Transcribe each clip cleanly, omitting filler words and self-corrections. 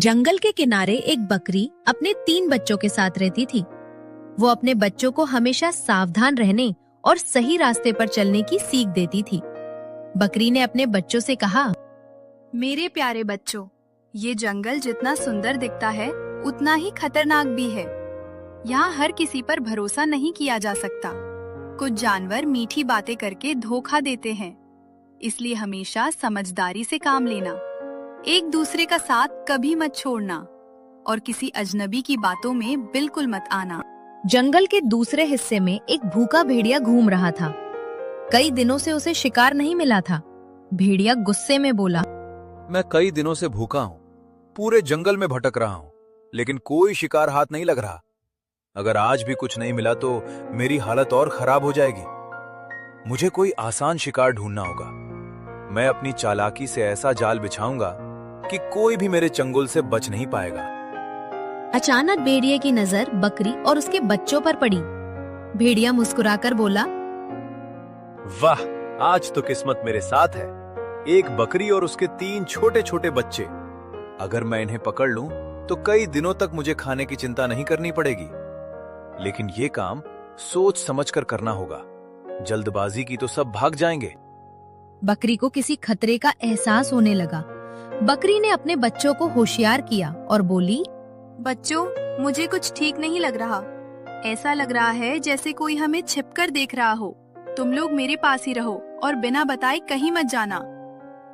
जंगल के किनारे एक बकरी अपने 3 बच्चों के साथ रहती थी। वो अपने बच्चों को हमेशा सावधान रहने और सही रास्ते पर चलने की सीख देती थी। बकरी ने अपने बच्चों से कहा, मेरे प्यारे बच्चों, ये जंगल जितना सुंदर दिखता है उतना ही खतरनाक भी है। यहाँ हर किसी पर भरोसा नहीं किया जा सकता। कुछ जानवर मीठी बातें करके धोखा देते हैं, इसलिए हमेशा समझदारी से काम लेना, एक दूसरे का साथ कभी मत छोड़ना और किसी अजनबी की बातों में बिल्कुल मत आना। जंगल के दूसरे हिस्से में एक भूखा भेड़िया घूम रहा था। कई दिनों से उसे शिकार नहीं मिला था। भेड़िया गुस्से में बोला, मैं कई दिनों से भूखा हूँ, पूरे जंगल में भटक रहा हूँ, लेकिन कोई शिकार हाथ नहीं लग रहा। अगर आज भी कुछ नहीं मिला तो मेरी हालत और खराब हो जाएगी। मुझे कोई आसान शिकार ढूंढना होगा। मैं अपनी चालाकी से ऐसा जाल बिछाऊंगा कि कोई भी मेरे चंगुल से बच नहीं पाएगा। अचानक भेड़िए की नजर बकरी और उसके बच्चों पर पड़ी। भेड़िया मुस्कुराकर बोला, वाह, आज तो किस्मत मेरे साथ है। एक बकरी और उसके 3 छोटे छोटे बच्चे। अगर मैं इन्हें पकड़ लूं तो कई दिनों तक मुझे खाने की चिंता नहीं करनी पड़ेगी। लेकिन ये काम सोच समझकर करना होगा। जल्दबाजी की तो सब भाग जाएंगे। बकरी को किसी खतरे का एहसास होने लगा। बकरी ने अपने बच्चों को होशियार किया और बोली, बच्चों, मुझे कुछ ठीक नहीं लग रहा। ऐसा लग रहा है जैसे कोई हमें छिपकर देख रहा हो। तुम लोग मेरे पास ही रहो और बिना बताए कहीं मत जाना।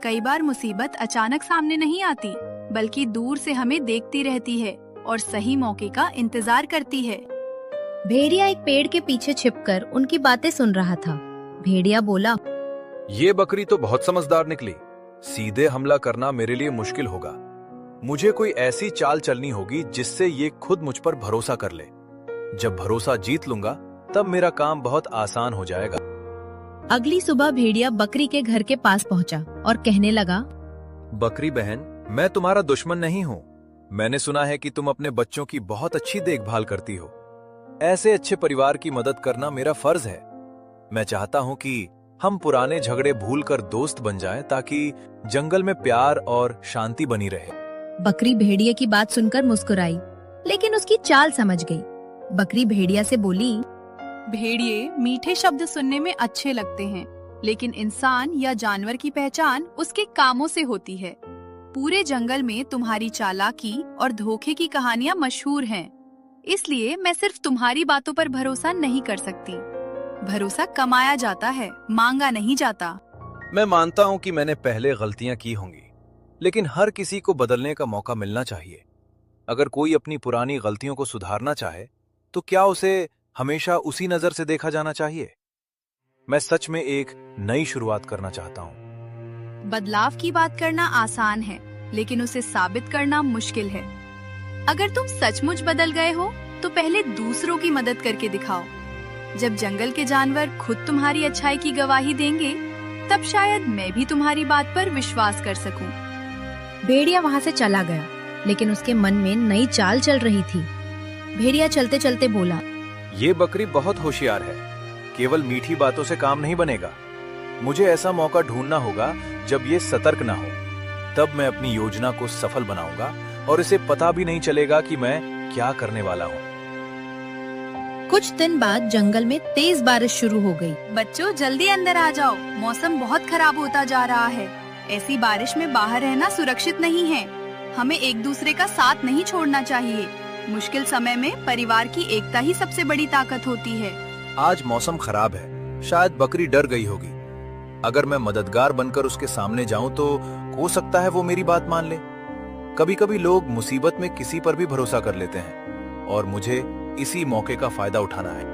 कई बार मुसीबत अचानक सामने नहीं आती, बल्कि दूर से हमें देखती रहती है और सही मौके का इंतजार करती है। भेड़िया एक पेड़ के पीछे छिपकर उनकी बातें सुन रहा था। भेड़िया बोला, ये बकरी तो बहुत समझदार निकली। सीधे हमला करना मेरे लिए मुश्किल होगा। मुझे कोई ऐसी चाल चलनी होगी जिससे ये खुद मुझ पर भरोसा कर ले। जब भरोसा जीत लूंगा तब मेरा काम बहुत आसान हो जाएगा। अगली सुबह भेड़िया बकरी के घर के पास पहुंचा और कहने लगा, बकरी बहन, मैं तुम्हारा दुश्मन नहीं हूँ। मैंने सुना है कि तुम अपने बच्चों की बहुत अच्छी देखभाल करती हो। ऐसे अच्छे परिवार की मदद करना मेरा फर्ज है। मैं चाहता हूँ कि हम पुराने झगड़े भूलकर दोस्त बन जाएं, ताकि जंगल में प्यार और शांति बनी रहे। बकरी भेड़िया की बात सुनकर मुस्कुराई, लेकिन उसकी चाल समझ गई। बकरी भेड़िया से बोली, भेड़िए मीठे शब्द सुनने में अच्छे लगते हैं, लेकिन इंसान या जानवर की पहचान उसके कामों से होती है। पूरे जंगल में तुम्हारी चालाकी और धोखे की कहानियां मशहूर हैं, इसलिए मैं सिर्फ तुम्हारी बातों पर भरोसा नहीं कर सकती। भरोसा कमाया जाता है, मांगा नहीं जाता। मैं मानता हूं कि मैंने पहले गलतियां की होंगी, लेकिन हर किसी को बदलने का मौका मिलना चाहिए। अगर कोई अपनी पुरानी गलतियों को सुधारना चाहे तो क्या उसे हमेशा उसी नजर से देखा जाना चाहिए? मैं सच में एक नई शुरुआत करना चाहता हूं। बदलाव की बात करना आसान है, लेकिन उसे साबित करना मुश्किल है। अगर तुम सचमुच बदल गए हो तो पहले दूसरों की मदद करके दिखाओ। जब जंगल के जानवर खुद तुम्हारी अच्छाई की गवाही देंगे, तब शायद मैं भी तुम्हारी बात पर विश्वास कर सकूं। भेड़िया वहाँ से चला गया, लेकिन उसके मन में नई चाल चल रही थी। भेड़िया चलते चलते बोला, ये बकरी बहुत होशियार है। केवल मीठी बातों से काम नहीं बनेगा। मुझे ऐसा मौका ढूंढना होगा जब ये सतर्क ना हो। तब मैं अपनी योजना को सफल बनाऊंगा और इसे पता भी नहीं चलेगा कि मैं क्या करने वाला हूँ। कुछ दिन बाद जंगल में तेज बारिश शुरू हो गई। बच्चों, जल्दी अंदर आ जाओ, मौसम बहुत खराब होता जा रहा है। ऐसी बारिश में बाहर रहना सुरक्षित नहीं है। हमें एक दूसरे का साथ नहीं छोड़ना चाहिए। मुश्किल समय में परिवार की एकता ही सबसे बड़ी ताकत होती है। आज मौसम खराब है, शायद बकरी डर गई होगी। अगर मैं मददगार बनकर उसके सामने जाऊं तो हो सकता है वो मेरी बात मान ले। कभी कभी लोग मुसीबत में किसी पर भी भरोसा कर लेते हैं और मुझे इसी मौके का फायदा उठाना है।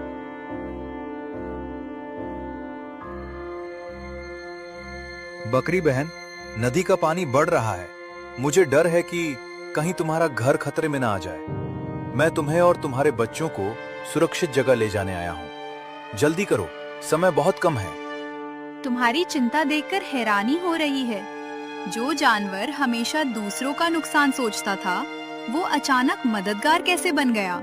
बकरी बहन, नदी का पानी बढ़ रहा है। मुझे डर है कि कहीं तुम्हारा घर खतरे में ना आ जाए। मैं तुम्हें और तुम्हारे बच्चों को सुरक्षित जगह ले जाने आया हूँ। जल्दी करो, समय बहुत कम है। तुम्हारी चिंता देखकर हैरानी हो रही है। जो जानवर हमेशा दूसरों का नुकसान सोचता था, वो अचानक मददगार कैसे बन गया?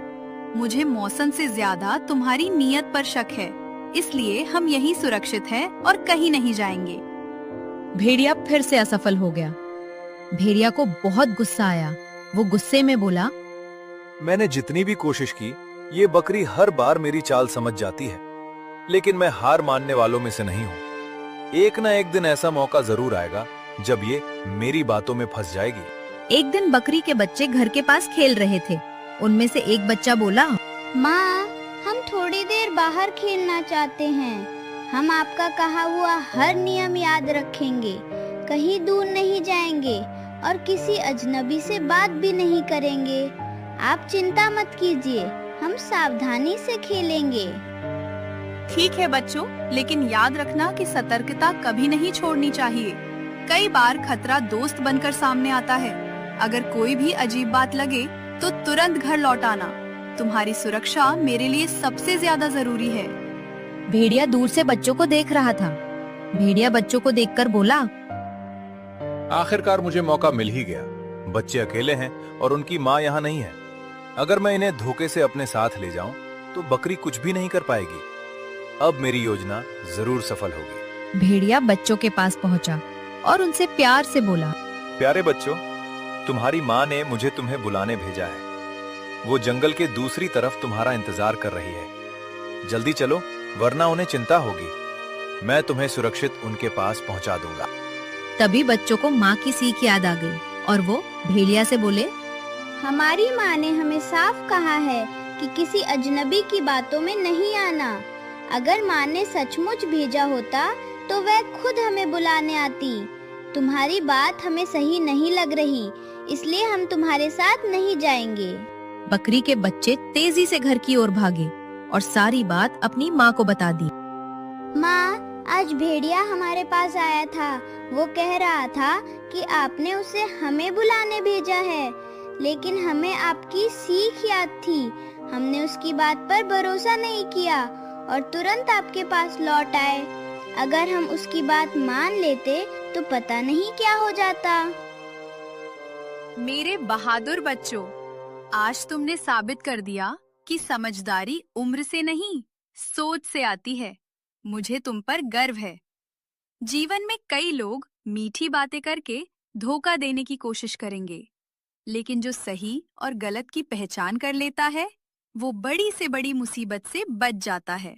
मुझे मौसम से ज्यादा तुम्हारी नीयत पर शक है, इसलिए हम यहीं सुरक्षित हैं और कहीं नहीं जाएंगे। भेड़िया फिर से असफल हो गया। भेड़िया को बहुत गुस्सा आया। वो गुस्से में बोला, मैंने जितनी भी कोशिश की, ये बकरी हर बार मेरी चाल समझ जाती है, लेकिन मैं हार मानने वालों में से नहीं हूँ। एक ना एक दिन ऐसा मौका जरूर आएगा जब ये मेरी बातों में फंस जाएगी। एक दिन बकरी के बच्चे घर के पास खेल रहे थे। उनमें से एक बच्चा बोला, माँ, हम थोड़ी देर बाहर खेलना चाहते हैं। हम आपका कहा हुआ हर नियम याद रखेंगे, कहीं दूर नहीं जाएंगे और किसी अजनबी से बात भी नहीं करेंगे। आप चिंता मत कीजिए, हम सावधानी से खेलेंगे। ठीक है बच्चों, लेकिन याद रखना कि सतर्कता कभी नहीं छोड़नी चाहिए। कई बार खतरा दोस्त बनकर सामने आता है। अगर कोई भी अजीब बात लगे तो तुरंत घर लौट आना। तुम्हारी सुरक्षा मेरे लिए सबसे ज्यादा जरूरी है। भेड़िया दूर से बच्चों को देख रहा था। भेड़िया बच्चों को देखकर बोला, आखिरकार मुझे मौका मिल ही गया। बच्चे अकेले हैं और उनकी माँ यहाँ नहीं है। अगर मैं इन्हें धोखे से अपने साथ ले जाऊं तो बकरी कुछ भी नहीं कर पाएगी। अब मेरी योजना जरूर सफल होगी। भेड़िया बच्चों के पास पहुंचा और उनसे प्यार से बोला, प्यारे बच्चों, तुम्हारी माँ ने मुझे तुम्हें बुलाने भेजा है। वो जंगल के दूसरी तरफ तुम्हारा इंतजार कर रही है। जल्दी चलो, वरना उन्हें चिंता होगी। मैं तुम्हें सुरक्षित उनके पास पहुंचा दूंगा। तभी बच्चों को माँ की सीख याद आ गई और वो भेड़िया से बोले, हमारी माँ ने हमें साफ कहा है कि किसी अजनबी की बातों में नहीं आना। अगर माँ ने सचमुच भेजा होता तो वह खुद हमें बुलाने आती। तुम्हारी बात हमें सही नहीं लग रही, इसलिए हम तुम्हारे साथ नहीं जाएंगे। बकरी के बच्चे तेजी से घर की ओर भागे और सारी बात अपनी माँ को बता दी। माँ, आज भेड़िया हमारे पास आया था। वो कह रहा था कि आपने उसे हमें बुलाने भेजा है, लेकिन हमें आपकी सीख याद थी। हमने उसकी बात पर भरोसा नहीं किया और तुरंत आपके पास लौट आए। अगर हम उसकी बात मान लेते तो पता नहीं क्या हो जाता। मेरे बहादुर बच्चों, आज तुमने साबित कर दिया कि समझदारी उम्र से नहीं, सोच से आती है। मुझे तुम पर गर्व है। जीवन में कई लोग मीठी बातें करके धोखा देने की कोशिश करेंगे, लेकिन जो सही और गलत की पहचान कर लेता है, वो बड़ी से बड़ी मुसीबत से बच जाता है।